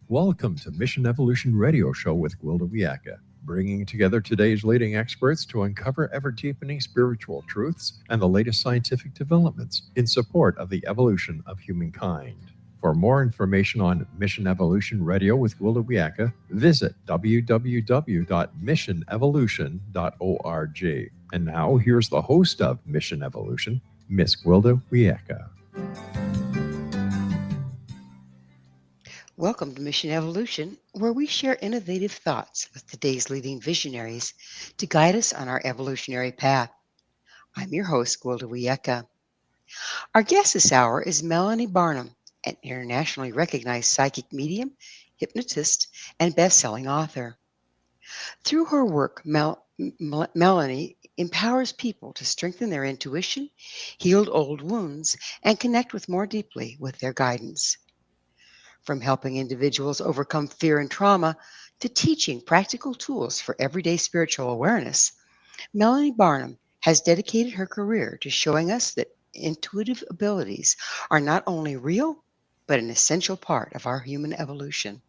Welcome to Mission Evolution Radio Show with Gwilda Wiyaka, bringing together today's leading experts to uncover ever-deepening spiritual truths and the latest scientific developments in support of the evolution of humankind. For more information on Mission Evolution Radio with Gwilda Wiyaka, visit www.missionevolution.org. And now, here's the host of Mission Evolution, Miss Gwilda Wiyaka. Welcome to Mission Evolution, where we share innovative thoughts with today's leading visionaries to guide us on our evolutionary path. I'm your host, Gwilda Wiyaka. Our guest this hour is Melanie Barnum, an internationally recognized psychic medium, hypnotist, and best-selling author. Through her work, Melanie empowers people to strengthen their intuition, heal old wounds, and connect with more deeply with their guidance. From helping individuals overcome fear and trauma to teaching practical tools for everyday spiritual awareness, Melanie Barnum has dedicated her career to showing us that intuitive abilities are not only real, but an essential part of our human evolution.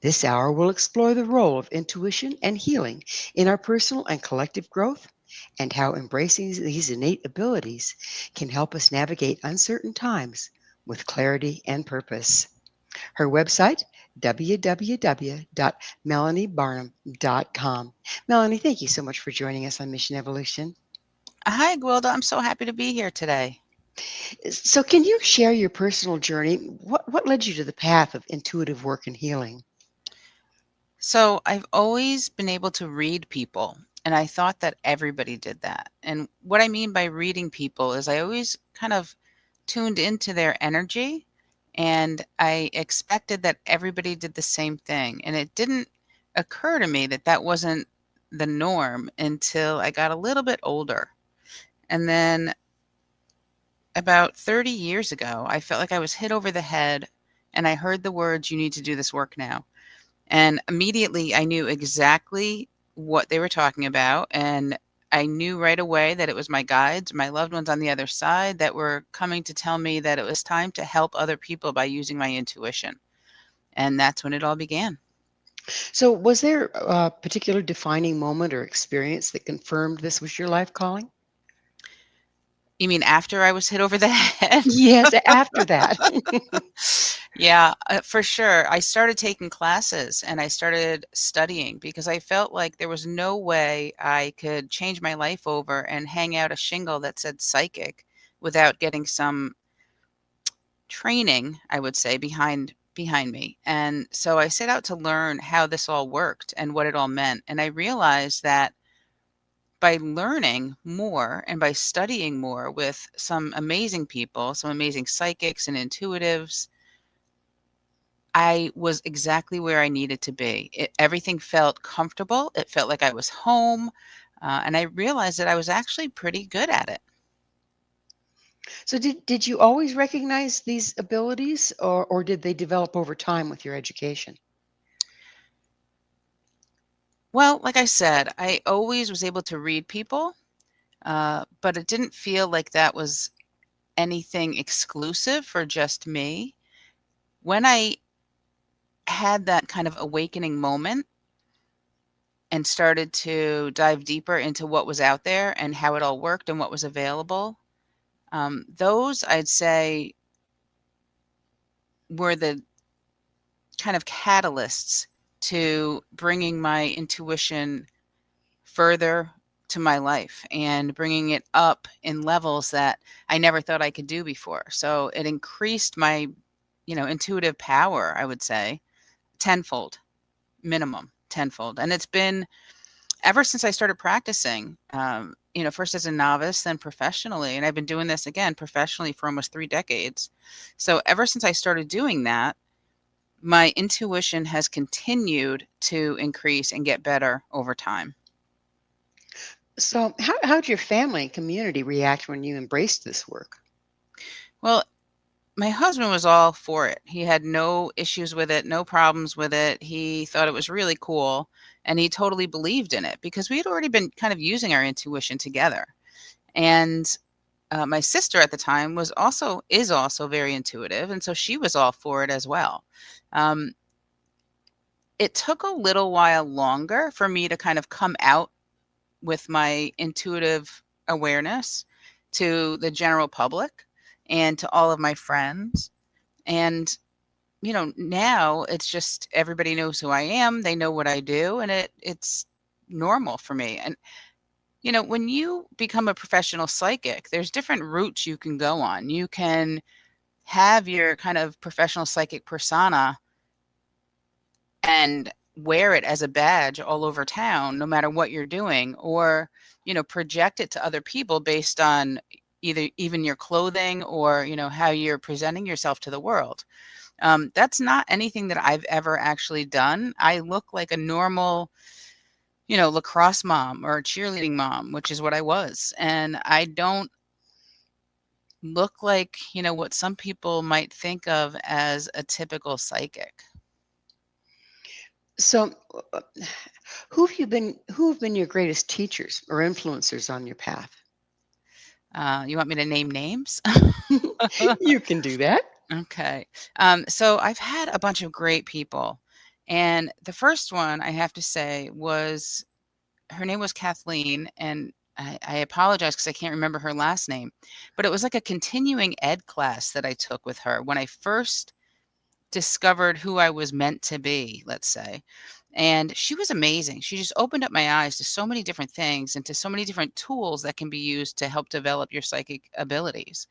This hour will explore the role of intuition and healing in our personal and collective growth, and how embracing these innate abilities can help us navigate uncertain times with clarity and purpose. Her website, www.melaniebarnum.com. Melanie, thank you so much for joining us on Mission Evolution. Hi, Gwilda. I'm so happy to be here today. So, can you share your personal journey? What led you to the path of intuitive work and healing? So I've always been able to read people, and I thought that everybody did that. And what I mean by reading people is I always kind of tuned into their energy, and I expected that everybody did the same thing. And it didn't occur to me that that wasn't the norm until I got a little bit older. And then about 30 years ago, I felt like I was hit over the head, and I heard the words, "You need to do this work now." And immediately I knew exactly what they were talking about. And I knew right away that it was my guides, my loved ones on the other side that were coming to tell me that it was time to help other people by using my intuition. And that's when it all began. So, was there a particular defining moment or experience that confirmed this was your life calling? You mean after I was hit over the head? Yes, after that. Yeah, for sure. I started taking classes and I started studying because I felt like there was no way I could change my life over and hang out a shingle that said psychic without getting some training, I would say, behind me. And so I set out to learn how this all worked and what it all meant. And I realized that by learning more and by studying more with some amazing people, some amazing psychics and intuitives, I was exactly where I needed to be. Everything felt comfortable. It felt like I was home. And I realized that I was actually pretty good at it. So, did you always recognize these abilities, or did they develop over time with your education? Well, like I said, I always was able to read people, but it didn't feel like that was anything exclusive for just me. When I had that kind of awakening moment and started to dive deeper into what was out there and how it all worked and what was available, those I'd say were the kind of catalysts to bringing my intuition further to my life and bringing it up in levels that I never thought I could do before. So it increased my, intuitive power, I would say, tenfold, minimum tenfold. And it's been ever since I started practicing, first as a novice, then professionally. And I've been doing this again professionally for almost 3 decades. So ever since I started doing that, my intuition has continued to increase and get better over time. So, how'd your family and community react when you embraced this work? Well, my husband was all for it. He had no issues with it, no problems with it. He thought it was really cool, and he totally believed in it because we had already been kind of using our intuition together. And my sister at the time is also very intuitive, and so she was all for it as well. it took a little while longer for me to kind of come out with my intuitive awareness to the general public and to all of my friends. And, now it's just everybody knows who I am. They know what I do, and it's normal for me. And, when you become a professional psychic, there's different routes you can go on. You can have your kind of professional psychic persona and wear it as a badge all over town, no matter what you're doing, or, project it to other people based on either even your clothing or, how you're presenting yourself to the world. That's not anything that I've ever actually done. I look like a normal, lacrosse mom or a cheerleading mom, which is what I was. And I don't look like, what some people might think of as a typical psychic. So, who have been your greatest teachers or influencers on your path? You want me to name names? You can do that. Okay. So I've had a bunch of great people. And the first one I have to say was her name was Kathleen. And I apologize because I can't remember her last name. But it was like a continuing ed class that I took with her when I first discovered who I was meant to be, let's say. And she was amazing. She just opened up my eyes to so many different things and to so many different tools that can be used to help develop your psychic abilities.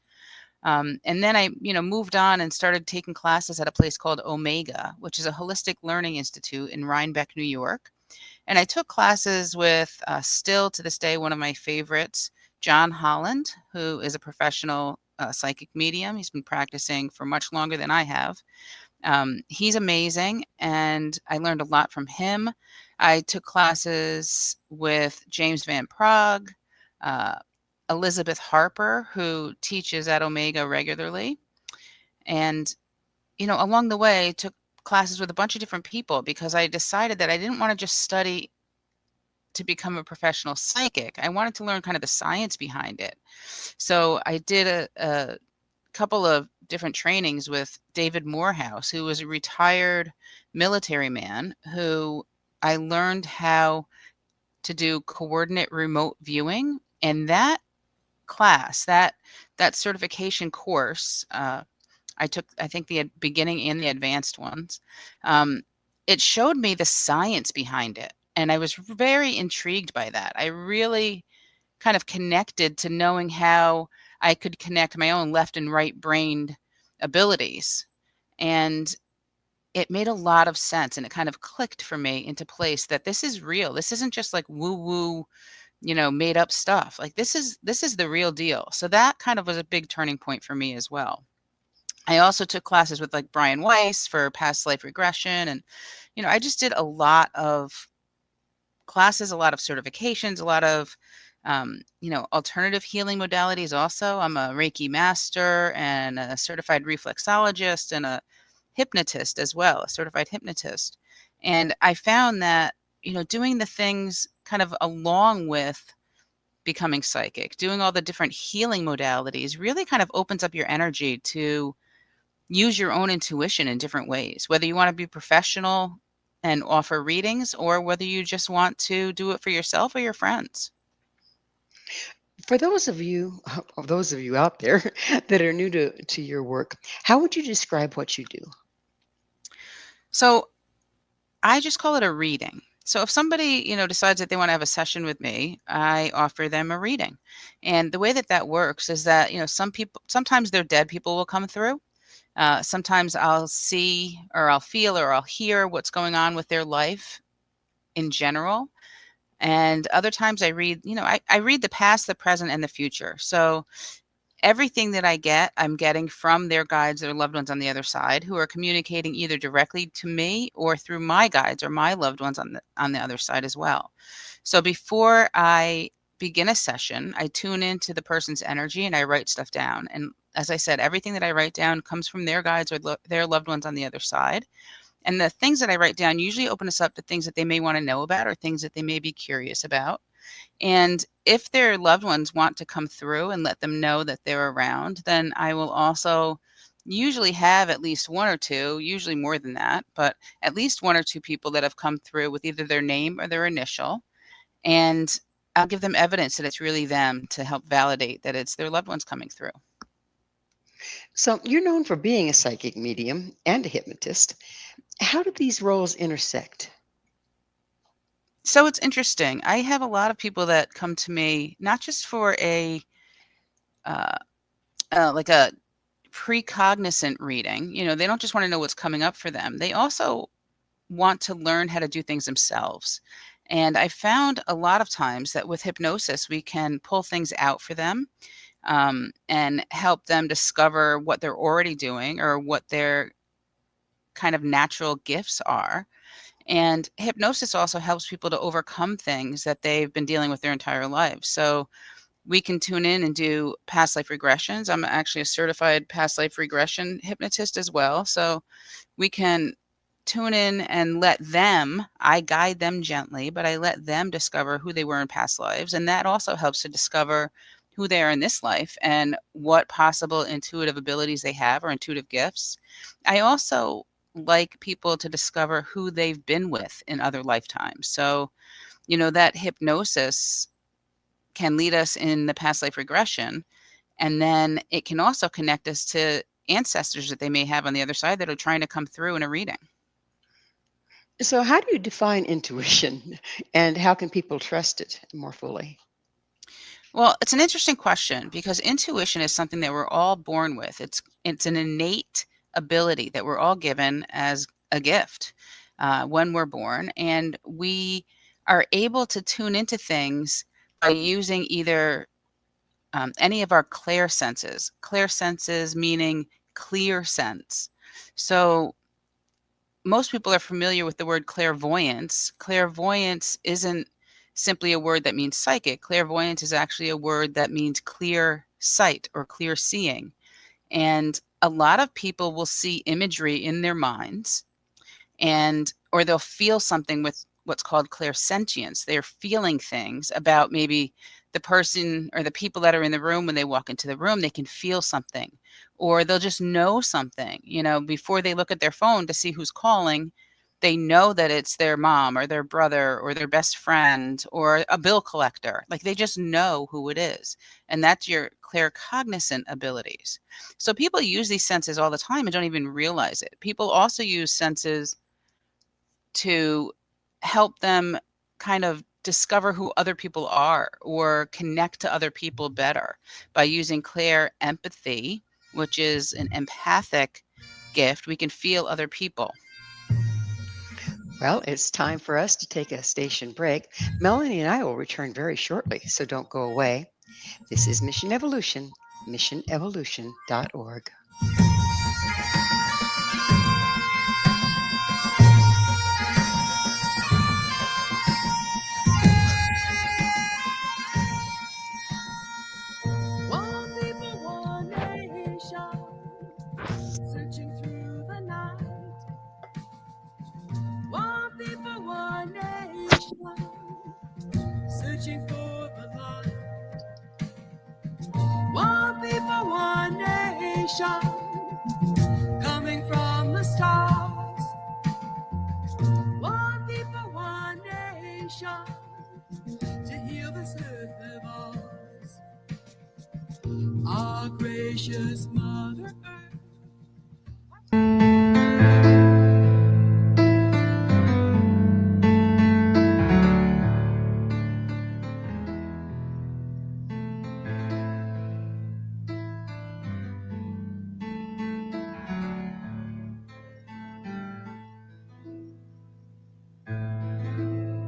And then I, moved on and started taking classes at a place called Omega, which is a holistic learning institute in Rhinebeck, New York. And I took classes with, still to this day, one of my favorites, John Holland, who is a professional psychic medium. He's been practicing for much longer than I have. He's amazing, and I learned a lot from him. I took classes with James Van Prague, uh, Elizabeth Harper, who teaches at Omega regularly. And, along the way, took classes with a bunch of different people because I decided that I didn't want to just study to become a professional psychic. I wanted to learn kind of the science behind it. So I did a couple of different trainings with David Morehouse, who was a retired military man who I learned how to do coordinate remote viewing. And that class, that certification course, I took, I think, the beginning and the advanced ones. It showed me the science behind it, and I was very intrigued by that. I really kind of connected to knowing how I could connect my own left and right brained abilities, and it made a lot of sense, and it kind of clicked for me into place that this is real. This isn't just like woo woo, made up stuff. Like this is the real deal. So that kind of was a big turning point for me as well. I also took classes with like Brian Weiss for past life regression. And, I just did a lot of classes, a lot of certifications, a lot of, alternative healing modalities also. I'm a Reiki master and a certified reflexologist and a hypnotist as well, a certified hypnotist. And I found that, doing the things kind of along with becoming psychic, doing all the different healing modalities really kind of opens up your energy to use your own intuition in different ways, whether you want to be professional and offer readings or whether you just want to do it for yourself or your friends. For those of you out there that are new to your work, how would you describe what you do? So I just call it a reading. So if somebody, decides that they want to have a session with me, I offer them a reading. And the way that that works is that, some people, sometimes they're dead people will come through. Sometimes I'll see or I'll feel or I'll hear what's going on with their life in general. And other times I read, I read the past, the present, and the future. So everything that I get, I'm getting from their guides, their loved ones on the other side, who are communicating either directly to me or through my guides or my loved ones on the other side as well. So before I begin a session, I tune into the person's energy and I write stuff down. And as I said, everything that I write down comes from their guides or their loved ones on the other side. And the things that I write down usually open us up to things that they may want to know about or things that they may be curious about. And if their loved ones want to come through and let them know that they're around, then I will also usually have at least one or two, usually more than that, but at least one or two people that have come through with either their name or their initial. And I'll give them evidence that it's really them to help validate that it's their loved ones coming through. So you're known for being a psychic medium and a hypnotist. How do these roles intersect? So it's interesting. I have a lot of people that come to me not just for uh, like a precognizant reading. They don't just want to know what's coming up for them. They also want to learn how to do things themselves. And I found a lot of times that with hypnosis, we can pull things out for them, and help them discover what they're already doing or what their kind of natural gifts are. And hypnosis also helps people to overcome things that they've been dealing with their entire lives. So we can tune in and do past life regressions. I'm actually a certified past life regression hypnotist as well. So we can tune in and I guide them gently, but I let them discover who they were in past lives. And that also helps to discover who they are in this life and what possible intuitive abilities they have or intuitive gifts. I also like people to discover who they've been with in other lifetimes. So, that hypnosis can lead us in the past life regression. And then it can also connect us to ancestors that they may have on the other side that are trying to come through in a reading. So, how do you define intuition and how can people trust it more fully? Well, it's an interesting question because intuition is something that we're all born with. It's an innate ability that we're all given as a gift when we're born, and we are able to tune into things by using either any of our clairsenses. Clairsenses meaning clear sense. So most people are familiar with the word clairvoyance. Clairvoyance isn't simply a word that means psychic. Clairvoyance is actually a word that means clear sight or clear seeing. And a lot of people will see imagery in their minds, or they'll feel something with what's called clairsentience. They're feeling things about maybe the person or the people that are in the room. When they walk into the room, they can feel something, or they'll just know something, before they look at their phone to see who's calling. They know that it's their mom or their brother or their best friend or a bill collector. Like, they just know who it is. And that's your claircognizant abilities. So people use these senses all the time and don't even realize it. People also use senses to help them kind of discover who other people are or connect to other people better by using clear empathy, which is an empathic gift. We can feel other people. Well, it's time for us to take a station break. Melanie and I will return very shortly, so don't go away. This is Mission Evolution, missionevolution.org. One people, one nation, searching through the night. One people, one nation, searching for the light. One people, one nation, coming from the stars. One people, one nation, to heal this earth of ours. Our gracious Mother Earth.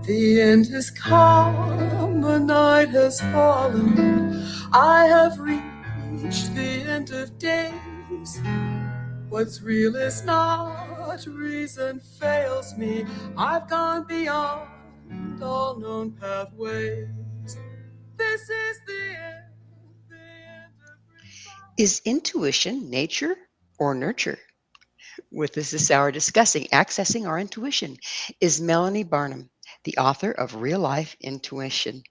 The end has come, the night has fallen. I have reached the end of days. What's real is not, reason fails me. I've gone beyond all known pathways. This is the end of reason. Is intuition nature or nurture? With us this hour discussing accessing our intuition is Melanie Barnum, the author of Real Life Intuition.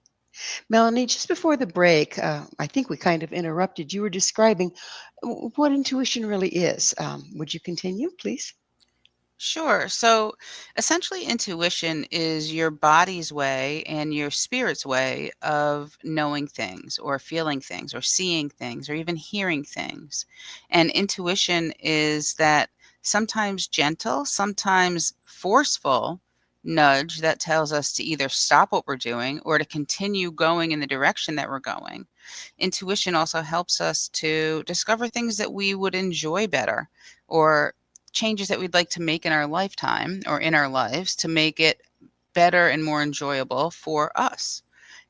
Melanie, just before the break, I think we kind of interrupted. You were describing what intuition really is. Would you continue, please? Sure. So essentially, intuition is your body's way and your spirit's way of knowing things or feeling things or seeing things or even hearing things. And intuition is that sometimes gentle, sometimes forceful nudge that tells us to either stop what we're doing or to continue going in the direction that we're going. Intuition also helps us to discover things that we would enjoy better or changes that we'd like to make in our lifetime or in our lives to make it better and more enjoyable for us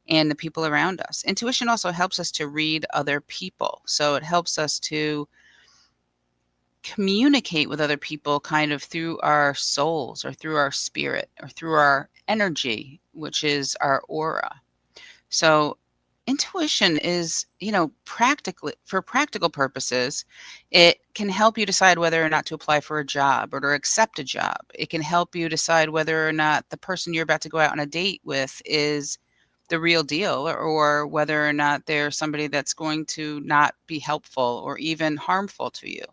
and the people around us. Intuition also helps us to read other people. So it helps us to communicate with other people kind of through our souls or through our spirit or through our energy, which is our aura. So intuition is, practically for practical purposes, it can help you decide whether or not to apply for a job or to accept a job. It can help you decide whether or not the person you're about to go out on a date with is the real deal or whether or not they're somebody that's going to not be helpful or even harmful to you.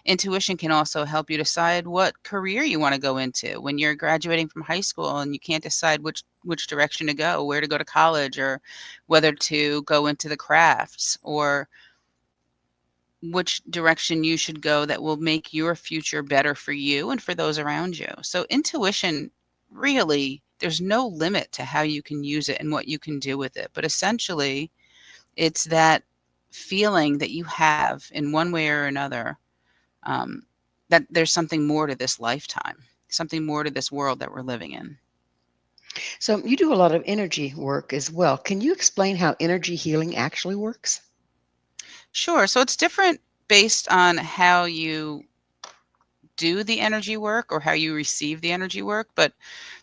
Intuition can also help you decide what career you want to go into when you're graduating from high school and you can't decide which direction to go, where to go to college, or whether to go into the crafts, or which direction you should go that will make your future better for you and for those around you. So intuition, really, there's no limit to how you can use it and what you can do with it. But essentially, it's that feeling that you have in one way or another, um, that there's something more to this lifetime, something more to this world that we're living in. So, you do a lot of energy work as well. Can you explain how energy healing actually works? Sure. So it's different based on how you do the energy work or how you receive the energy work, but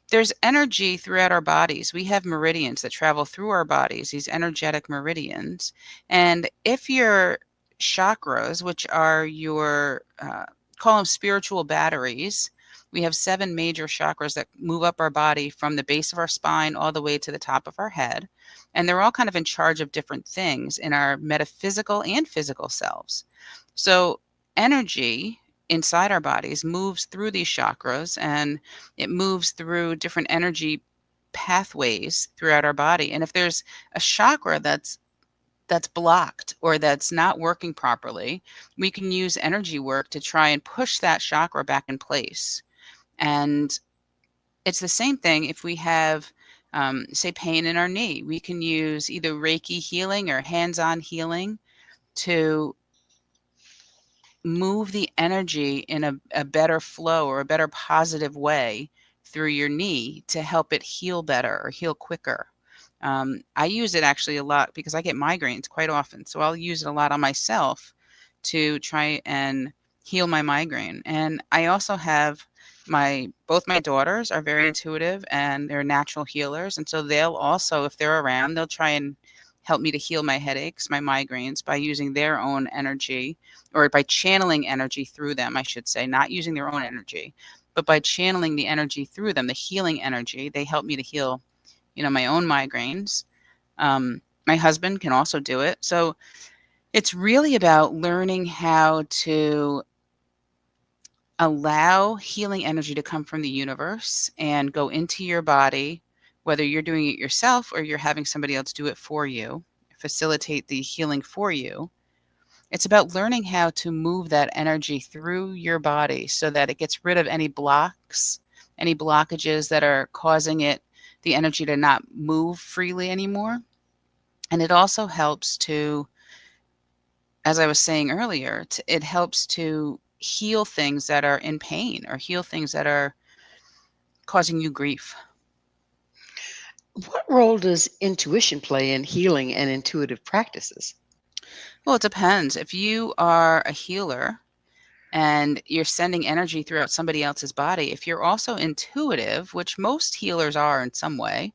there's energy throughout our bodies. We have meridians that travel through our bodies, these energetic meridians. And if your chakras, which are your, call them spiritual batteries, we have 7 major chakras that move up our body from the base of our spine all the way to the top of our head. And they're all kind of in charge of different things in our metaphysical and physical selves. So energy inside our bodies moves through these chakras, and it moves through different energy pathways throughout our body. And if there's a chakra that's blocked or that's not working properly, we can use energy work to try and push that chakra back in place. And it's the same thing if we have, say, pain in our knee. We can use either Reiki healing or hands-on healing to move the energy in a better flow or a better positive way through your knee to help it heal better or heal quicker. I use it actually a lot because I get migraines quite often. So I'll use it a lot on myself to try and heal my migraine. And I also have both my daughters are very intuitive and they're natural healers. And so they'll also, if they're around, they'll try and help me to heal my headaches, my migraines by using their own energy or by channeling energy through them, I should say, not using their own energy, but by channeling the energy through them, the healing energy. They help me to heal, my own migraines. My husband can also do it. So it's really about learning how to allow healing energy to come from the universe and go into your body, whether you're doing it yourself or you're having somebody else do it for you, facilitate the healing for you. It's about learning how to move that energy through your body so that it gets rid of any blocks, any blockages that are causing the energy to not move freely anymore. And it also helps to, as I was saying earlier, it helps to heal things that are in pain or heal things that are causing you grief. What role does intuition play in healing and intuitive practices? Well, it depends. If you are a healer and you're sending energy throughout somebody else's body, if you're also intuitive, which most healers are in some way,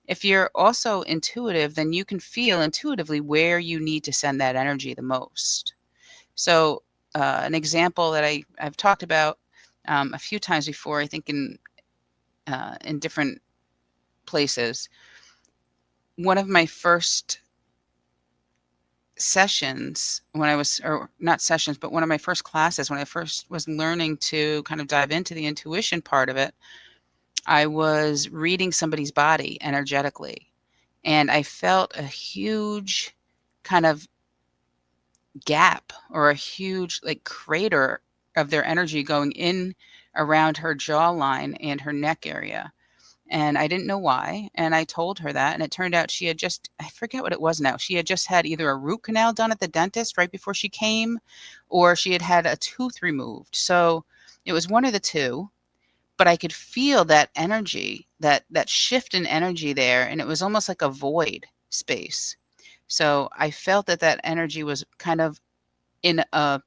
if you're also intuitive, then you can feel intuitively where you need to send that energy the most. So, an example that I've talked about a few times before, I think in different places, one of my first sessions when I was, or not sessions, but one of my first classes when I first was learning to kind of dive into the intuition part of it, I was reading somebody's body energetically. And I felt a huge kind of gap or a huge like crater of their energy going in around her jawline and her neck area. And I didn't know why. And I told her that. And it turned out she had just, I forget what it was now. She had just had either a root canal done at the dentist right before she came, or she had had a tooth removed. So it was one of the two. But I could feel that energy, that shift in energy there. And it was almost like a void space. So I felt that that energy was kind of in a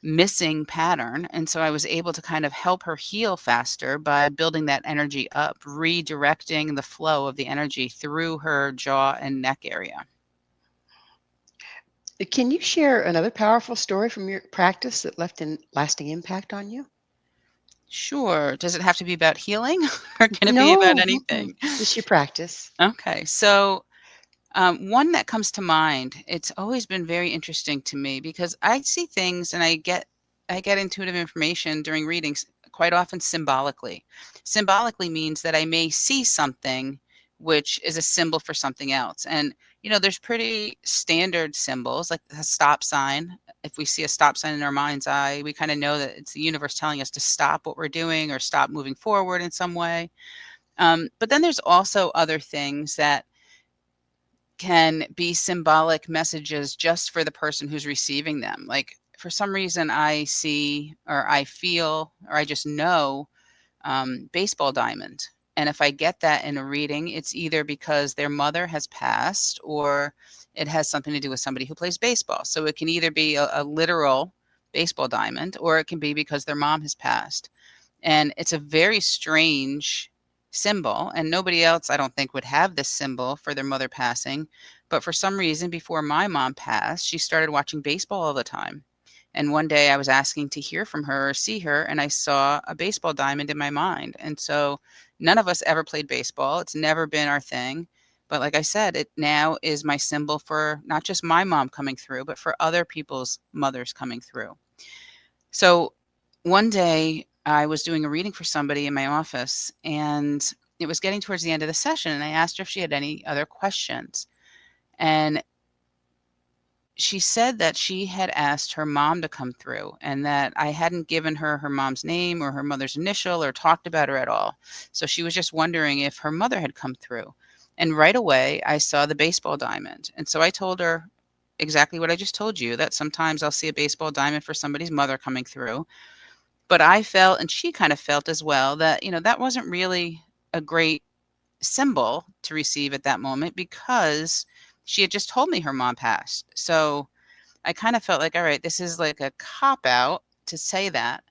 missing pattern. And so I was able to kind of help her heal faster by building that energy up, redirecting the flow of the energy through her jaw and neck area. Can you share another powerful story from your practice that left a lasting impact on you? Sure. Does it have to be about healing or can it be about No, mm-mm, anything? just your practice. Okay. So, one that comes to mind, it's always been very interesting to me because I see things and I get intuitive information during readings quite often symbolically. Symbolically means that I may see something which is a symbol for something else. And there's pretty standard symbols like a stop sign. If we see a stop sign in our mind's eye, we kind of know that it's the universe telling us to stop what we're doing or stop moving forward in some way. But then there's also other things that can be symbolic messages just for the person who's receiving them. Like for some reason, I see or I feel or I just know baseball diamond. And if I get that in a reading, it's either because their mother has passed or it has something to do with somebody who plays baseball. So it can either be a literal baseball diamond or it can be because their mom has passed. And it's a very strange symbol, and nobody else, I don't think, would have this symbol for their mother passing. But for some reason, before my mom passed, she started watching baseball all the time. And one day I was asking to hear from her or see her, and I saw a baseball diamond in my mind. And so none of us ever played baseball. It's never been our thing. But like I said, it now is my symbol for not just my mom coming through, but for other people's mothers coming through. So one day I was doing a reading for somebody in my office and it was getting towards the end of the session and I asked her if she had any other questions. And she said that she had asked her mom to come through and that I hadn't given her her mom's name or her mother's initial or talked about her at all. So she was just wondering if her mother had come through. And right away, I saw the baseball diamond. And so I told her exactly what I just told you, that sometimes I'll see a baseball diamond for somebody's mother coming through. But I felt, and she kind of felt as well, that, that wasn't really a great symbol to receive at that moment because she had just told me her mom passed. So I kind of felt like, all right, this is like a cop out to say that.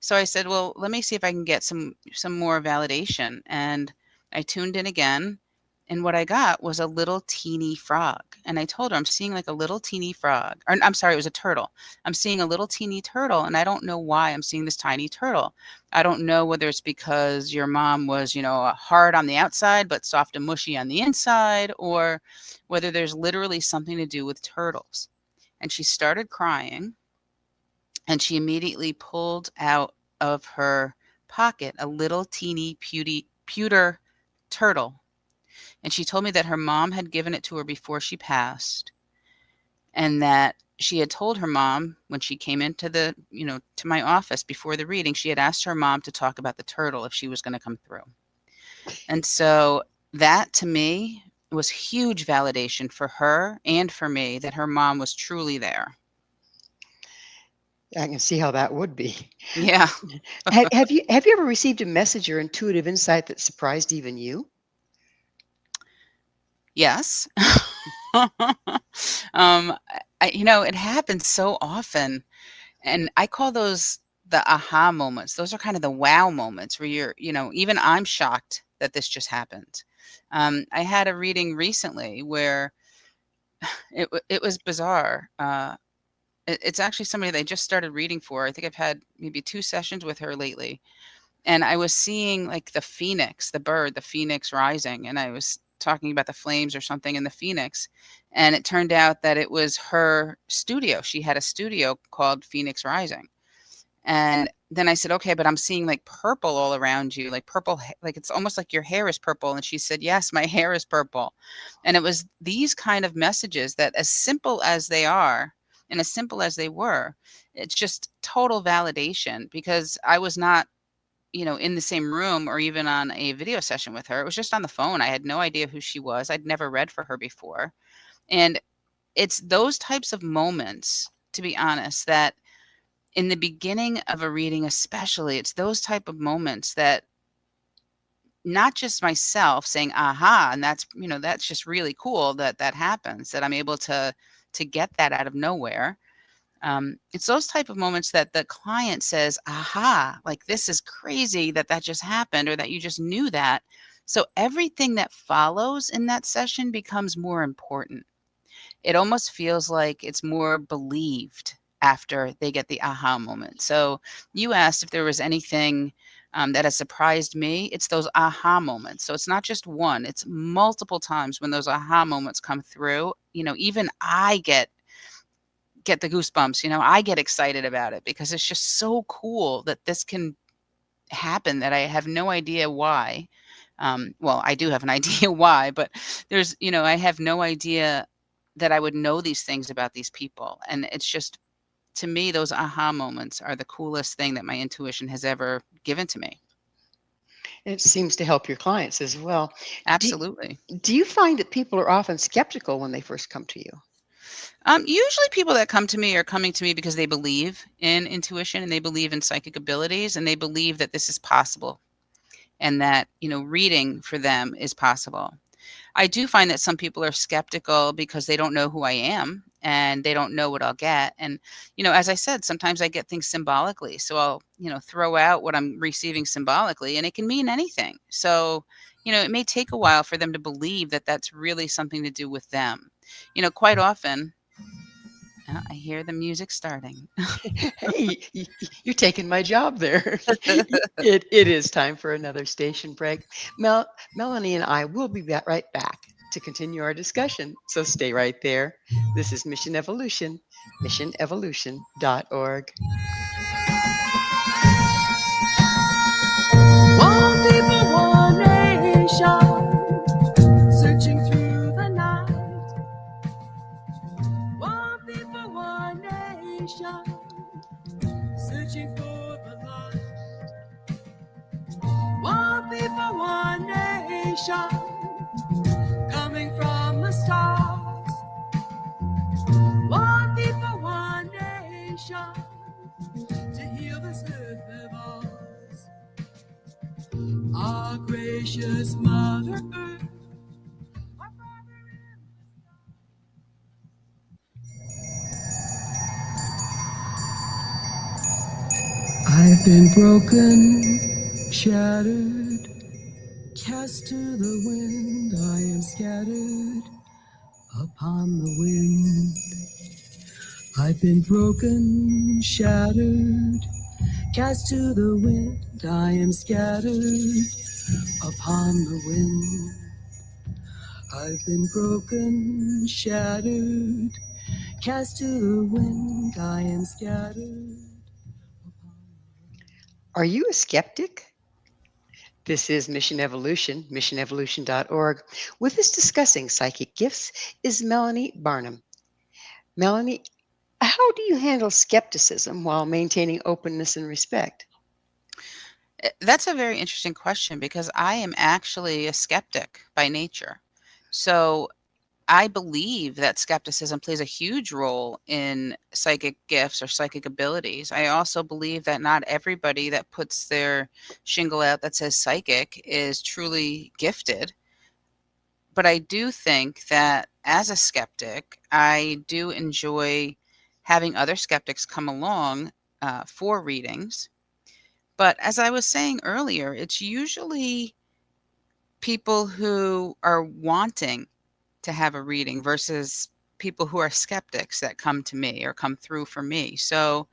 So I said, well, let me see if I can get some more validation. And I tuned in again. And what I got was a little teeny frog. And I told her, I'm seeing like a little teeny frog. Or I'm sorry, it was a turtle. I'm seeing a little teeny turtle. And I don't know why I'm seeing this tiny turtle. I don't know whether it's because your mom was, hard on the outside, but soft and mushy on the inside, or whether there's literally something to do with turtles. And she started crying. And she immediately pulled out of her pocket a little teeny pewter turtle. And she told me that her mom had given it to her before she passed, and that she had told her mom when she came into to my office before the reading, she had asked her mom to talk about the turtle if she was going to come through. And so that to me was huge validation for her and for me that her mom was truly there. I can see how that would be. Yeah. Have you ever received a message or intuitive insight that surprised even you? Yes. It happens so often, and I call those the aha moments. Those are kind of the wow moments where even I'm shocked that this just happened. I had a reading recently where it was bizarre. It's actually somebody that I just started reading for. I think I've had maybe 2 sessions with her lately. And I was seeing like the phoenix, the bird, the phoenix rising. And I was talking about the flames or something in the Phoenix, and it turned out that it was her studio. She had a studio called Phoenix Rising. And then I said, "Okay, but I'm seeing, like, purple all around you, like, purple ha like, it's almost like your hair is purple." And she said, "Yes, my hair is purple." And it was these kind of messages that, as simple as they are and as simple as they were, it's just total validation, because I was not, in the same room or even on a video session with her. It was just on the phone. I had no idea who she was. I'd never read for her before. And it's those types of moments, to be honest, that in the beginning of a reading especially, it's those type of moments that, not just myself saying, "Aha," and that's just really cool that that happens, that I'm able to get that out of nowhere. It's those type of moments that the client says, "Aha, like, this is crazy that that just happened, or that you just knew that." So everything that follows in that session becomes more important. It almost feels like it's more believed after they get the aha moment. So you asked if there was anything that has surprised me. It's those aha moments. So it's not just one, it's multiple times when those aha moments come through. Even I get the goosebumps. I get excited about it, because it's just so cool that this can happen, that I have no idea why. Well, I do have an idea why, but I have no idea that I would know these things about these people. And it's just, to me, those aha moments are the coolest thing that my intuition has ever given to me. It seems to help your clients as well. Do, Absolutely. do you find that people are often skeptical when they first come to you? Usually people that come to me are coming to me because they believe in intuition, and they believe in psychic abilities, and they believe that this is possible, and that, reading for them is possible. I do find that some people are skeptical because they don't know who I am, and they don't know what I'll get. And, as I said, sometimes I get things symbolically. So I'll, throw out what I'm receiving symbolically, and it can mean anything. So, it may take a while for them to believe that that's really something to do with them. Quite often, I hear the music starting. Hey, you're taking my job there. It is time for another station break. Melanie and I will be right back to continue our discussion. So stay right there. This is Mission Evolution, missionevolution.org. One people, one nation, searching through the night. One people, one nation, searching for the light. One people, one nation, coming from the stars. One people, one nation, to heal this earth of ours. Our gracious Mother Earth. I've been broken, shattered, cast to the wind. I am scattered upon the wind. I've been broken, shattered, cast to the wind. I am scattered upon the wind. I've been broken, shattered, cast to the wind. I am scattered. Are you a skeptic? This is Mission Evolution, missionevolution.org. With us discussing psychic gifts is Melanie Barnum. Melanie, how do you handle skepticism while maintaining openness and respect? That's a very interesting question, because I am actually a skeptic by nature. So I believe that skepticism plays a huge role in psychic gifts or psychic abilities. I also believe that not everybody that puts their shingle out that says psychic is truly gifted. But I do think that, as a skeptic, I do enjoy having other skeptics come along for readings. But as I was saying earlier, it's usually people who are wanting to have a reading versus people who are skeptics that come to me or come through for me. So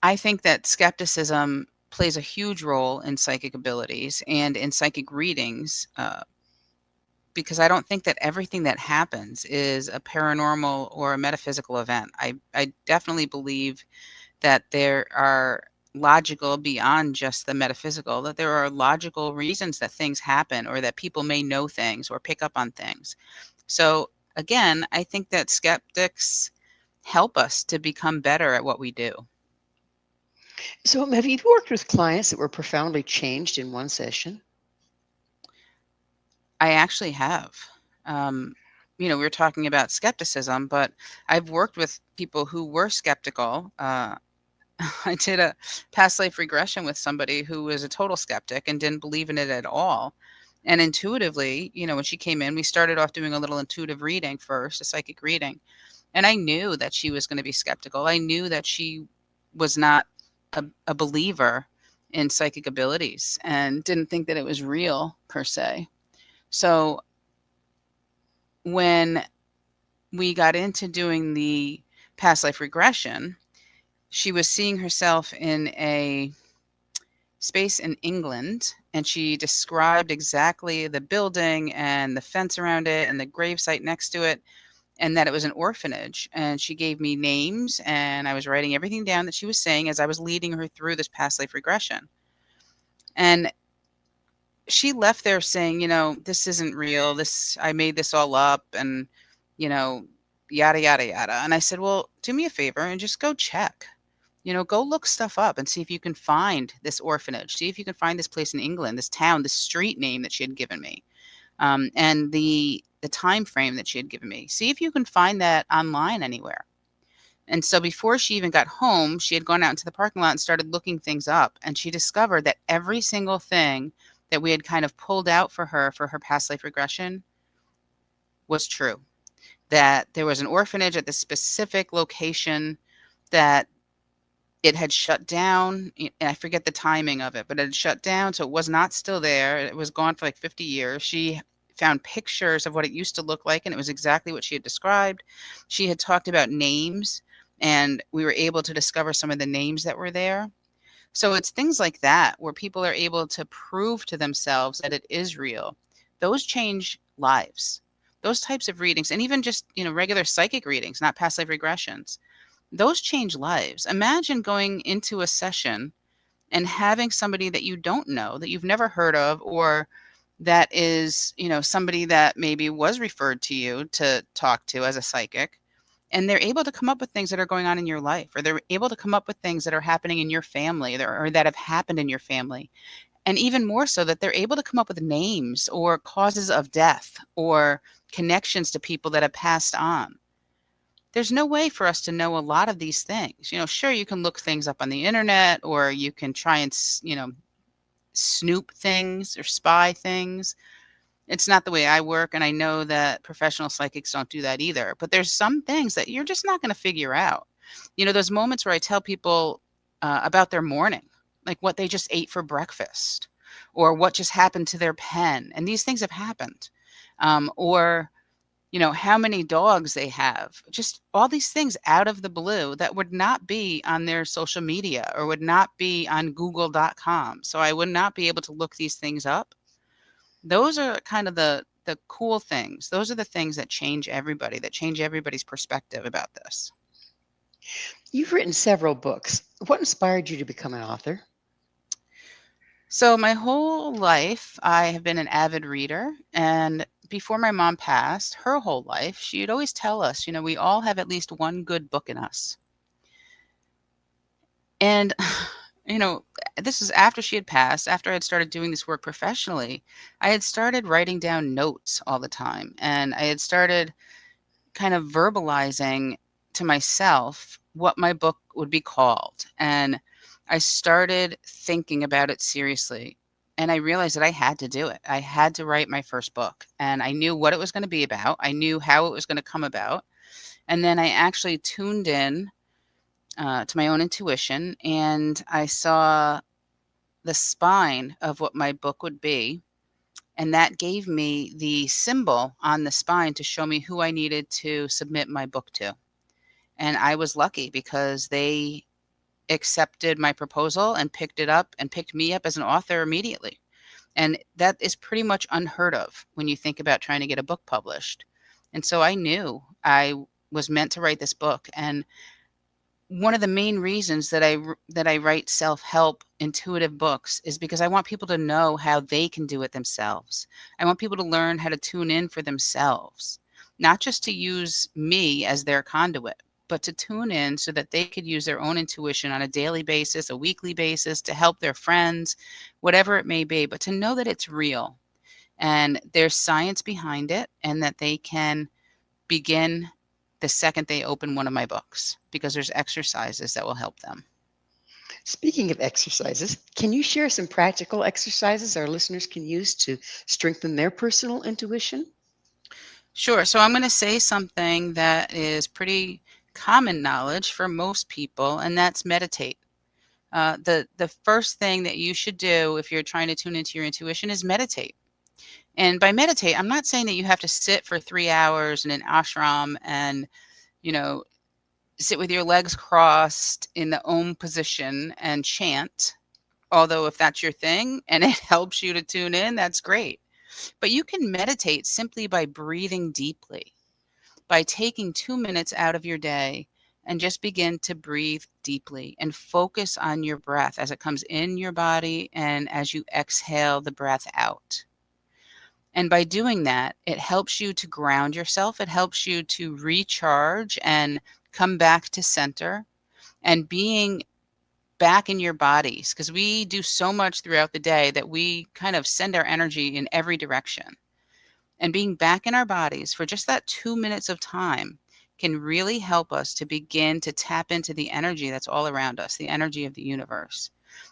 I think that skepticism plays a huge role in psychic abilities and in psychic readings. because I don't think that everything that happens is a paranormal or a metaphysical event. I definitely believe that there are logical beyond just the metaphysical, that there are logical reasons that things happen or that people may know things or pick up on things. So again, I think that skeptics help us to become better at what we do. So, have you worked with clients that were profoundly changed in one session? I actually have. Um, we were talking about skepticism, but I've worked with people who were skeptical. I did a past life regression with somebody who was a total skeptic and didn't believe in it at all. And intuitively, when she came in, we started off doing a little intuitive reading first, a psychic reading. And I knew that she was going to be skeptical. I knew that she was not a believer in psychic abilities and didn't think that it was real per se. So when we got into doing the past life regression, she was seeing herself in a space in England, and she described exactly the building and the fence around it and the gravesite next to it, and that it was an orphanage. And she gave me names, and I was writing everything down that she was saying as I was leading her through this past life regression. And she left there saying, this isn't real. I made this all up, and, you know, yada, yada, yada. And I said, well, do me a favor and just go check. Go look stuff up and see if you can find this orphanage. See if you can find this place in England, this town, this street name that she had given me, and the time frame that she had given me. See if you can find that online anywhere. And so before she even got home, she had gone out into the parking lot and started looking things up. And she discovered that every single thing that we had kind of pulled out for her past life regression was true. That there was an orphanage at this specific location, that it had shut down, and I forget the timing of it, but it had shut down, so it was not still there. It was gone for like 50 years. She found pictures of what it used to look like, and it was exactly what she had described. She had talked about names, and we were able to discover some of the names that were there. So it's things like that where people are able to prove to themselves that it is real. Those change lives. Those types of readings, and even just, regular psychic readings, not past life regressions, those change lives. Imagine going into a session and having somebody that you don't know, that you've never heard of, or that is, somebody that maybe was referred to you to talk to as a psychic, and they're able to come up with things that are going on in your life, or they're able to come up with things that are happening in your family, or that have happened in your family. And even more so, that they're able to come up with names or causes of death or connections to people that have passed on. There's no way for us to know a lot of these things. Sure, you can look things up on the internet, or you can try and, snoop things or spy things. It's not the way I work, and I know that professional psychics don't do that either. But there's some things that you're just not going to figure out. Those moments where I tell people about their morning, like what they just ate for breakfast, or what just happened to their pen, and these things have happened, or how many dogs they have, just all these things out of the blue that would not be on their social media or would not be on google.com. So I would not be able to look these things up. Those are kind of the cool things. Those are the things that change everybody, that change everybody's perspective about this. You've written several books. What inspired you to become an author? So my whole life, I have been an avid reader. And before my mom passed, her whole life, she'd always tell us, we all have at least one good book in us. And, you know, this is after she had passed, after I had started doing this work professionally. I had started writing down notes all the time. And I had started kind of verbalizing to myself what my book would be called. And I started thinking about it seriously. And I realized that I had to do it. I had to write my first book. And I knew what it was going to be about. I knew how it was going to come about. And then I actually tuned in to my own intuition, and I saw the spine of what my book would be. And that gave me the symbol on the spine to show me who I needed to submit my book to. And I was lucky because they accepted my proposal and picked it up and picked me up as an author immediately. And that is pretty much unheard of when you think about trying to get a book published. And so I knew I was meant to write this book. And one of the main reasons that I write self-help intuitive books is because I want people to know how they can do it themselves. I want people to learn how to tune in for themselves, not just to use me as their conduit, but to tune in so that they could use their own intuition on a daily basis, a weekly basis, to help their friends, whatever it may be, but to know that it's real and there's science behind it and that they can begin the second they open one of my books, because there's exercises that will help them. Speaking of exercises, can you share some practical exercises our listeners can use to strengthen their personal intuition? Sure. So I'm going to say something that is pretty common knowledge for most people, and that's meditate. The first thing that you should do if you're trying to tune into your intuition is meditate. And by meditate, I'm not saying that you have to sit for 3 hours in an ashram and, you know, sit with your legs crossed in the Om position and chant. Although if that's your thing and it helps you to tune in, that's great. But you can meditate simply by breathing deeply, by taking 2 minutes out of your day and just begin to breathe deeply and focus on your breath as it comes in your body and as you exhale the breath out. And by doing that, it helps you to ground yourself. It helps you to recharge and come back to center and being back in your bodies, because we do so much throughout the day that we kind of send our energy in every direction. And being back in our bodies for just that 2 minutes of time can really help us to begin to tap into the energy that's all around us, the energy of the universe.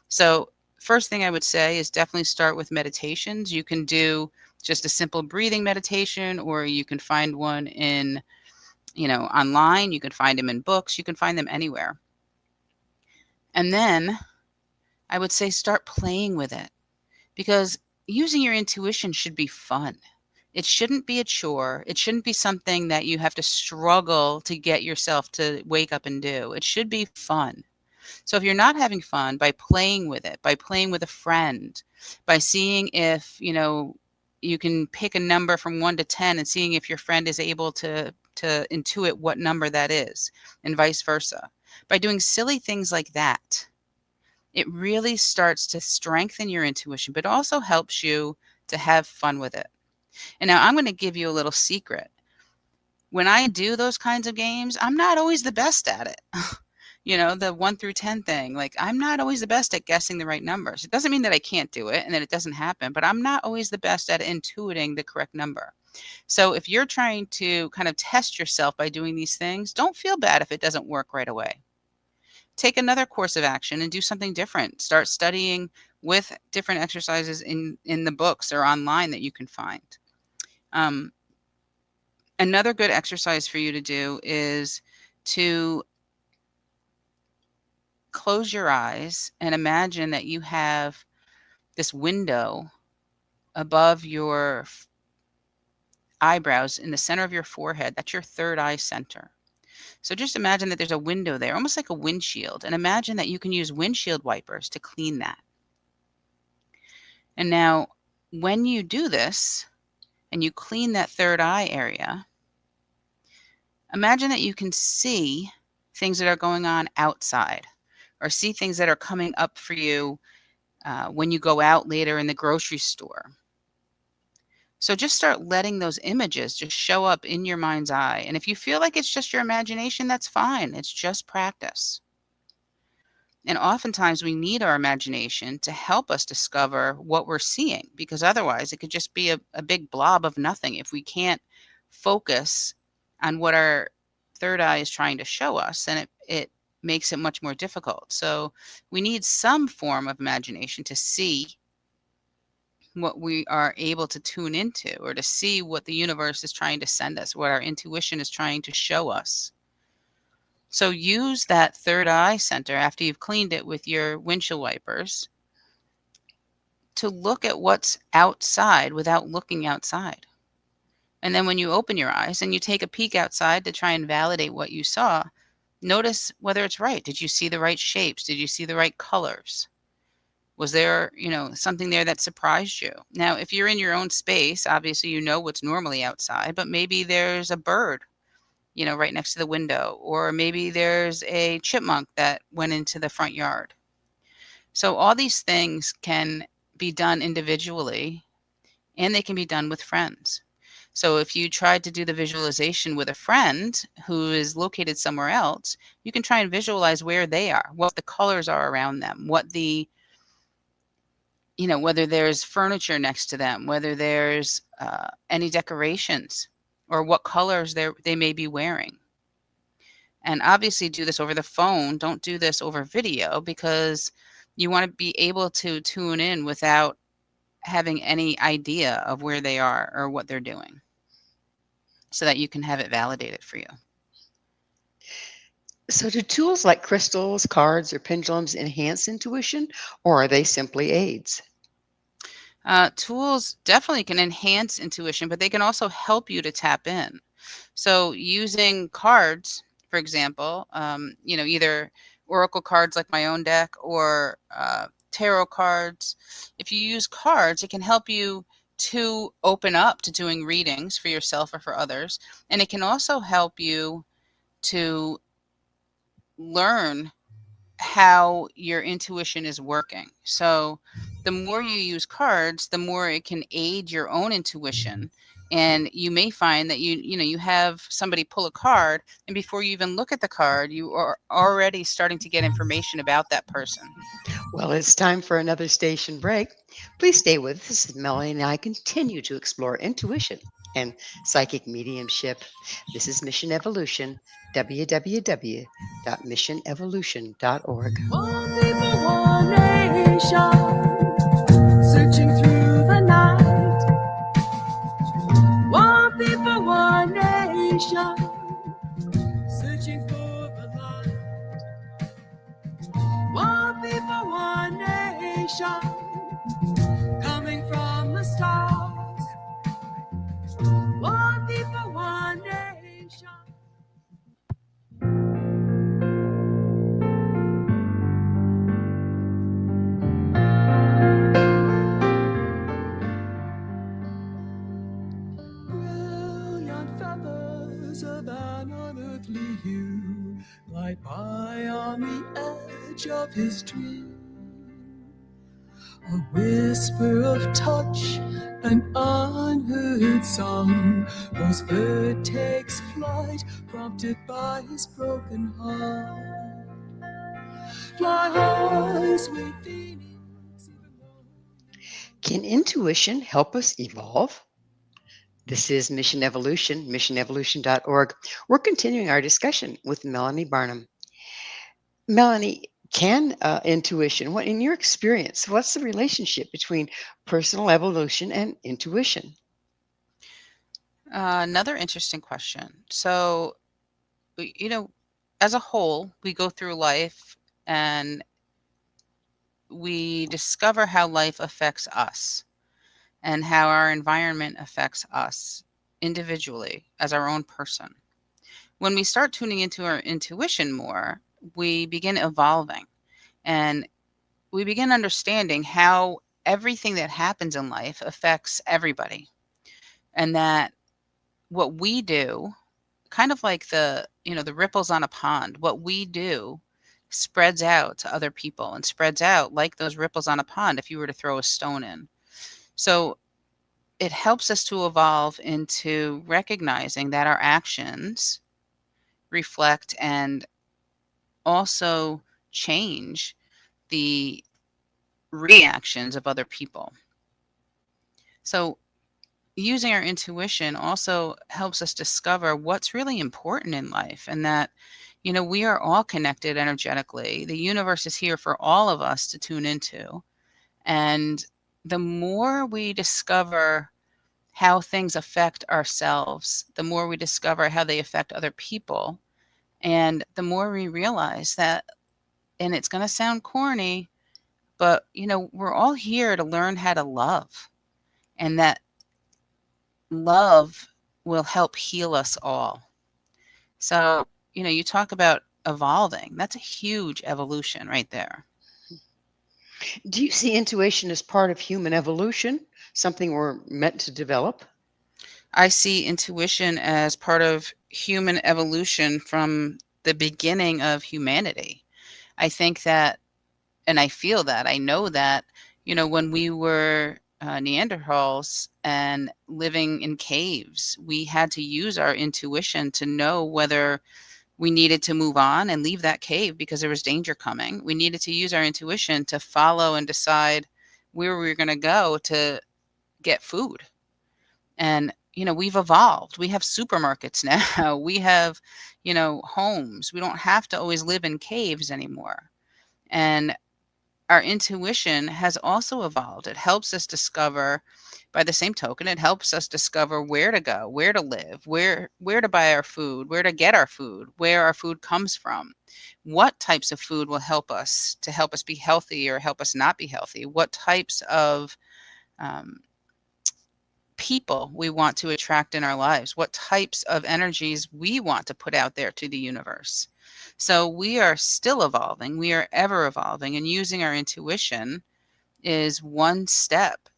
So, first thing I would say is definitely start with meditations. You can do just a simple breathing meditation, or you can find one in, online. You can find them in books. You can find them anywhere. And then I would say start playing with it, because using your intuition should be fun. It shouldn't be a chore. It shouldn't be something that you have to struggle to get yourself to wake up and do. It should be fun. So if you're not having fun, by playing with it, by playing with a friend, by seeing if, you can pick a number from 1 to 10 and seeing if your friend is able to intuit what number that is, and vice versa. By doing silly things like that, it really starts to strengthen your intuition, but also helps you to have fun with it. And now I'm going to give you a little secret. When I do those kinds of games, I'm not always the best at it. The 1 through 10 thing, like I'm not always the best at guessing the right numbers. It doesn't mean that I can't do it and that it doesn't happen, but I'm not always the best at intuiting the correct number. So if you're trying to kind of test yourself by doing these things, don't feel bad if it doesn't work right away. Take another course of action and do something different. Start studying with different exercises in the books or online that you can find. Another good exercise for you to do is to close your eyes and imagine that you have this window above your eyebrows in the center of your forehead. That's your third eye center. So just imagine that there's a window there, almost like a windshield, and imagine that you can use windshield wipers to clean that. And now, when you do this and you clean that third eye area, imagine that you can see things that are going on outside, or see things that are coming up for you when you go out later in the grocery store. So just start letting those images just show up in your mind's eye. And if you feel like it's just your imagination, that's fine. It's just practice. And oftentimes we need our imagination to help us discover what we're seeing, because otherwise it could just be a big blob of nothing if we can't focus on what our third eye is trying to show us, and it makes it much more difficult. So we need some form of imagination to see what we are able to tune into, or to see what the universe is trying to send us, what our intuition is trying to show us. So use that third eye center after you've cleaned it with your windshield wipers to look at what's outside without looking outside. And then when you open your eyes and you take a peek outside to try and validate what you saw, notice whether it's right. Did you see the right shapes? Did you see the right colors? Was there, something there that surprised you? Now, if you're in your own space, obviously you know what's normally outside, but maybe there's a bird, right next to the window, or maybe there's a chipmunk that went into the front yard. So all these things can be done individually, and they can be done with friends. So if you tried to do the visualization with a friend who is located somewhere else, you can try and visualize where they are, what the colors are around them, whether there's furniture next to them, whether there's any decorations, or what colors they may be wearing. And obviously do this over the phone. Don't do this over video, because you want to be able to tune in without having any idea of where they are or what they're doing, so that you can have it validated for you. So, do tools like crystals, cards, or pendulums enhance intuition, or are they simply aids? Tools definitely can enhance intuition, but they can also help you to tap in. So using cards, for example, either oracle cards like my own deck, or tarot cards. If you use cards, it can help you to open up to doing readings for yourself or for others. And it can also help you to learn how your intuition is working. So the more you use cards, the more it can aid your own intuition. And you may find that you have somebody pull a card, and before you even look at the card, you are already starting to get information about that person. Well, it's time for another station break. Please stay with us as Melanie and I continue to explore intuition and psychic mediumship. This is Mission Evolution, www.missionevolution.org. One people, one nation, searching through the night. One people, one nation, searching for the light. One people, one nation, coming from the stars. One people, one nation. Brilliant feathers of an unearthly hue glide by on the edge of his dream. A whisper of touch, an unheard song. Whose bird takes flight, prompted by his broken heart. Fly high, sweet phoenix. Can intuition help us evolve? This is Mission Evolution, missionevolution.org. We're continuing our discussion with Melanie Barnum. Melanie, can intuition, what in your experience, what's the relationship between personal evolution and intuition? Another interesting question. So, as a whole, we go through life and we discover how life affects us, and how our environment affects us individually as our own person. When we start tuning into our intuition more, we begin evolving, and we begin understanding how everything that happens in life affects everybody. And that what we do, kind of like the ripples on a pond, what we do spreads out to other people, and spreads out like those ripples on a pond if you were to throw a stone in. So it helps us to evolve into recognizing that our actions reflect and also change the reactions of other people. So using our intuition also helps us discover what's really important in life, and that we are all connected energetically. The universe is here for all of us to tune into. And the more we discover how things affect ourselves, the more we discover how they affect other people, and the more we realize that, and it's going to sound corny, but we're all here to learn how to love, and that love will help heal us all. So, you talk about evolving. That's a huge evolution right there. Do you see intuition as part of human evolution, something we're meant to develop? I see intuition as part of human evolution from the beginning of humanity. I think that, and I feel that, I know that, when we were Neanderthals and living in caves, we had to use our intuition to know whether we needed to move on and leave that cave because there was danger coming. We needed to use our intuition to follow and decide where we were going to go to get food. And, we've evolved. We have supermarkets now. We have, homes. We don't have to always live in caves anymore. And our intuition has also evolved. It helps us discover, by the same token, it helps us discover where to go, where to live, where to buy our food, where to get our food, where our food comes from. What types of food will help us be healthy or help us not be healthy? What types of um, people we want to attract in our lives, what types of energies we want to put out there to the universe. So we are still evolving, we are ever evolving, and using our intuition is one step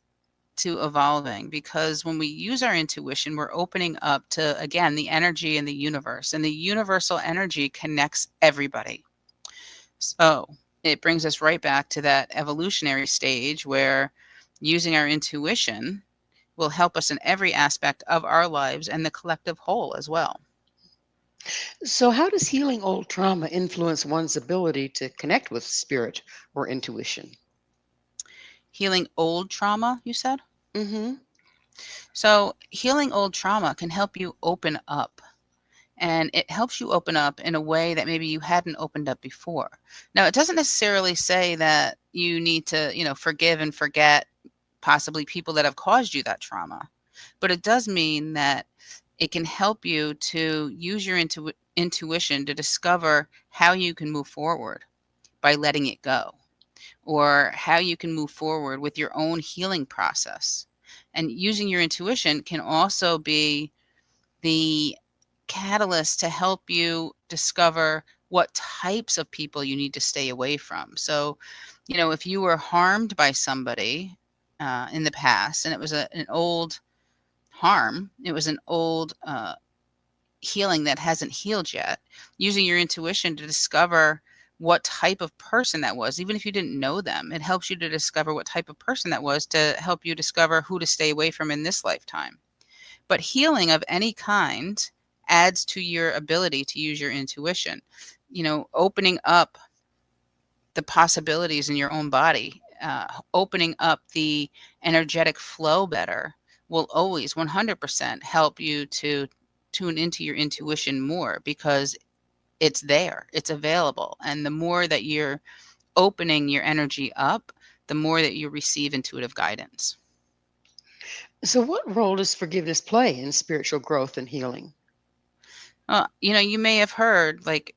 to evolving, because when we use our intuition, we're opening up to, again, the energy in the universe, and the universal energy connects everybody. So it brings us right back to that evolutionary stage where using our intuition will help us in every aspect of our lives and the collective whole as well. So, how does healing old trauma influence one's ability to connect with spirit or intuition? Healing old trauma, you said? Hmm. So, healing old trauma can help you open up. And it helps you open up in a way that maybe you hadn't opened up before. Now, it doesn't necessarily say that you need to, forgive and forget possibly people that have caused you that trauma. But it does mean that it can help you to use your intuition to discover how you can move forward by letting it go, or how you can move forward with your own healing process. And using your intuition can also be the catalyst to help you discover what types of people you need to stay away from. So, if you were harmed by somebody in the past, and it was an old harm, it was an old healing that hasn't healed yet, using your intuition to discover what type of person that was, even if you didn't know them, it helps you to discover what type of person that was to help you discover who to stay away from in this lifetime. But healing of any kind adds to your ability to use your intuition. Opening up the possibilities in your own body, opening up the energetic flow better will always 100% help you to tune into your intuition more, because it's there, it's available. And the more that you're opening your energy up, the more that you receive intuitive guidance. So, what role does forgiveness play in spiritual growth and healing? You may have heard, like,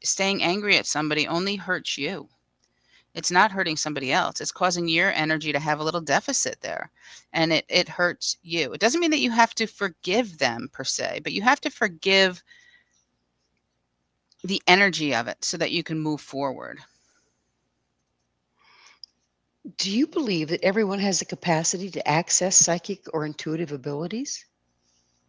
staying angry at somebody only hurts you. It's not hurting somebody else. It's causing your energy to have a little deficit there, and it hurts you. It doesn't mean that you have to forgive them per se, but you have to forgive the energy of it so that you can move forward. Do you believe that everyone has the capacity to access psychic or intuitive abilities?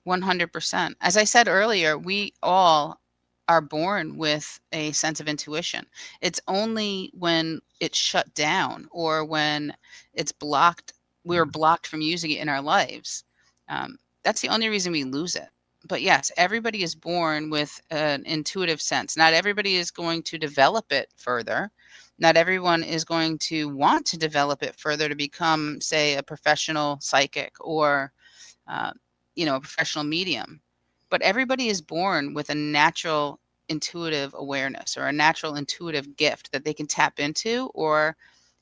100%. As I said earlier, we all are born with a sense of intuition. It's only when it's shut down or when it's blocked, we're blocked from using it in our lives. That's the only reason we lose it. But yes, everybody is born with an intuitive sense. Not everybody is going to develop it further. Not everyone is going to want to develop it further to become, say, a professional psychic or uh, a professional medium. But everybody is born with a natural intuitive awareness or a natural intuitive gift that they can tap into. Or,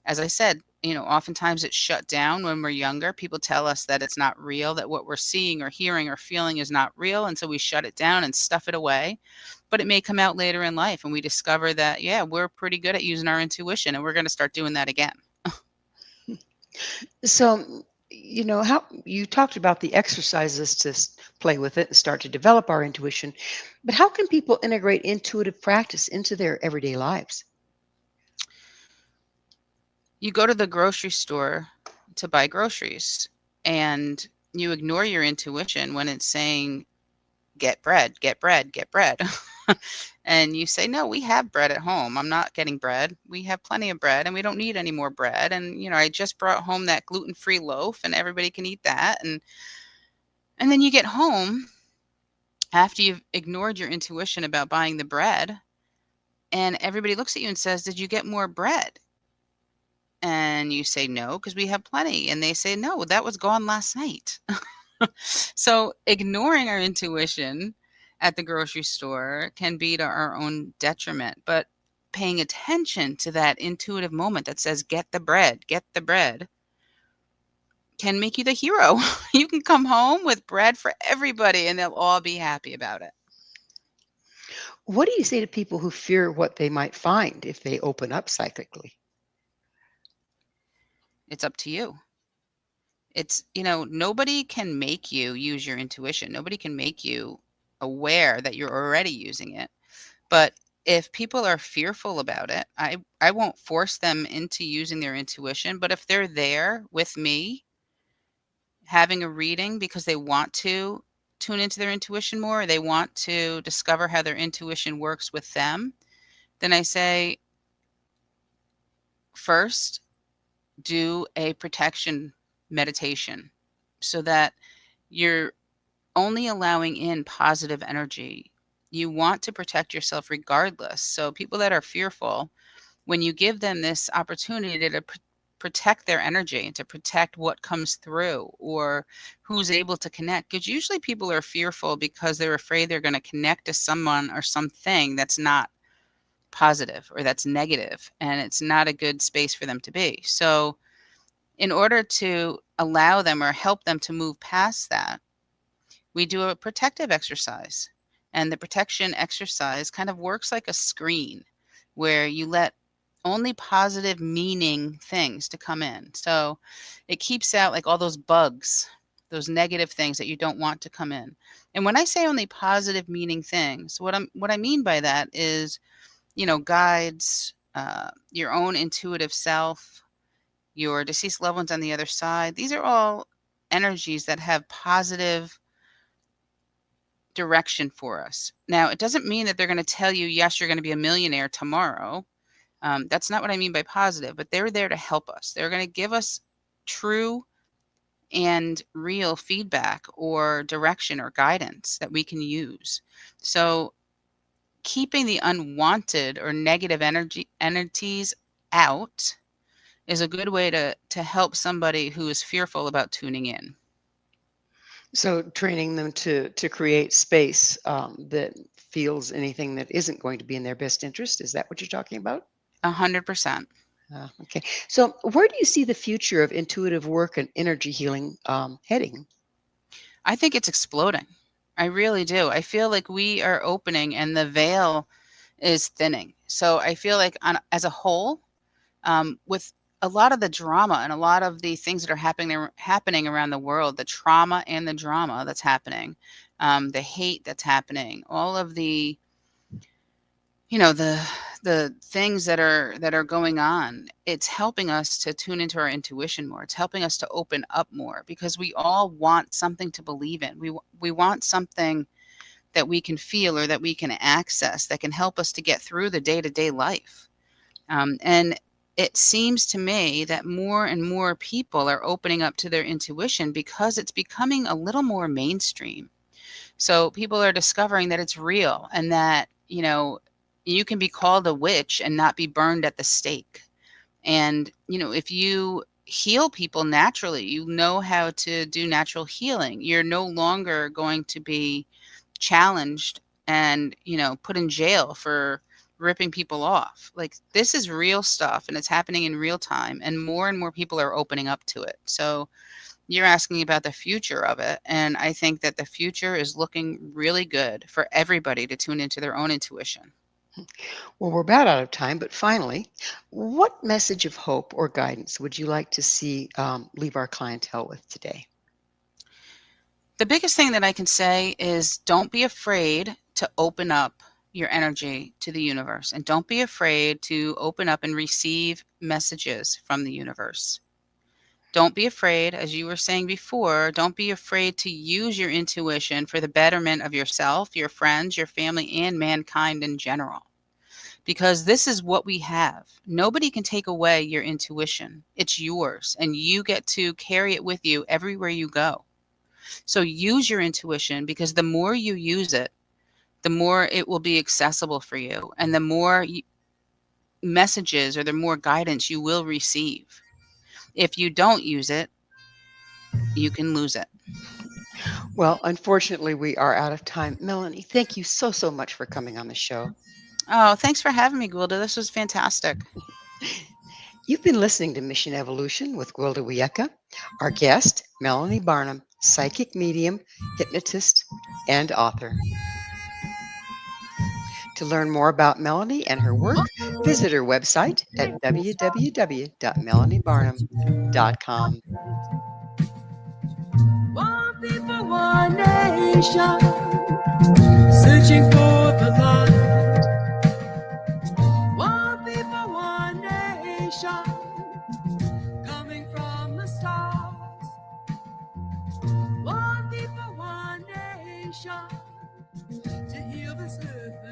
as I said, oftentimes it's shut down when we're younger. People tell us that it's not real, that what we're seeing or hearing or feeling is not real. And so we shut it down and stuff it away. But it may come out later in life and we discover that, yeah, we're pretty good at using our intuition and we're going to start doing that again. So, how you talked about the exercises to play with it and start to develop our intuition, but how can people integrate intuitive practice into their everyday lives? You go to the grocery store to buy groceries and you ignore your intuition when it's saying, get bread, get bread, get bread. And you say, no, we have bread at home. I'm not getting bread. We have plenty of bread and we don't need any more bread. And, I just brought home that gluten-free loaf and everybody can eat that. And then you get home after you've ignored your intuition about buying the bread and everybody looks at you and says, did you get more bread? And you say, no, because we have plenty. And they say, no, that was gone last night. So ignoring our intuition at the grocery store can be to our own detriment. But paying attention to that intuitive moment that says, get the bread, can make you the hero. You can come home with bread for everybody and they'll all be happy about it. What do you say to people who fear what they might find if they open up psychically? It's up to you. It's, nobody can make you use your intuition. Nobody can make you aware that you're already using it. But if people are fearful about it, I won't force them into using their intuition. But if they're there with me having a reading because they want to tune into their intuition more, or they want to discover how their intuition works with them, then I say, first, do a protection meditation so that you're only allowing in positive energy. You want to protect yourself regardless. So people that are fearful, when you give them this opportunity to protect their energy and to protect what comes through or who's able to connect, because usually people are fearful because they're afraid they're going to connect to someone or something that's not positive or that's negative, and it's not a good space for them to be. So in order to allow them or help them to move past that, we do a protective exercise. And the protection exercise kind of works like a screen where you let only positive meaning things to come in. So it keeps out like all those bugs, those negative things that you don't want to come in. And when I say only positive meaning things, what I mean by that is, guides, your own intuitive self, your deceased loved ones on the other side. These are all energies that have positive direction for us. Now, it doesn't mean that they're going to tell you, yes, you're going to be a millionaire tomorrow. That's not what I mean by positive, but they're there to help us. They're going to give us true and real feedback or direction or guidance that we can use. So keeping the unwanted or negative entities out is a good way to help somebody who is fearful about tuning in. So training them to create space that feels anything that isn't going to be in their best interest. Is that what you're talking about? 100%. Okay. So where do you see the future of intuitive work and energy healing heading? I think it's exploding. I really do. I feel like we are opening and the veil is thinning. So I feel like as a whole, with a lot of the drama and a lot of the things that are happening around the world, the trauma and the drama that's happening, the hate that's happening, all of the the things that are going on, it's helping us to tune into our intuition more. It's helping us to open up more because we all want something to believe in. We want something that we can feel or that we can access that can help us to get through the day-to-day life. And it seems to me that more and more people are opening up to their intuition because it's becoming a little more mainstream. So people are discovering that it's real and that, you can be called a witch and not be burned at the stake. And, if you heal people naturally, you know how to do natural healing. You're no longer going to be challenged and, put in jail for ripping people off. Like, this is real stuff and it's happening in real time, and more people are opening up to it. So you're asking about the future of it, and I think that the future is looking really good for everybody to tune into their own intuition. Well, we're about out of time, but finally, what message of hope or guidance would you like to see leave our clientele with today? The biggest thing that I can say is don't be afraid to open up your energy to the universe, and don't be afraid to open up and receive messages from the universe. Don't be afraid, as you were saying before, don't be afraid to use your intuition for the betterment of yourself, your friends, your family, and mankind in general. Because this is what we have. Nobody can take away your intuition. It's yours, and you get to carry it with you everywhere you go. So use your intuition, because the more you use it, the more it will be accessible for you, and the more messages or the more guidance you will receive. If you don't use it, you can lose it. Well, unfortunately, we are out of time. Melanie, thank you so, so much for coming on the show. Oh, thanks for having me, Gwilda. This was fantastic. You've been listening to Mission Evolution with Gwilda Wiyaka. Our guest, Melanie Barnum, psychic medium, hypnotist, and author. To learn more about Melanie and her work, visit her website at www.melaniebarnum.com. One people, one nation, searching for the light. One people, one nation, coming from the stars. One people, one nation.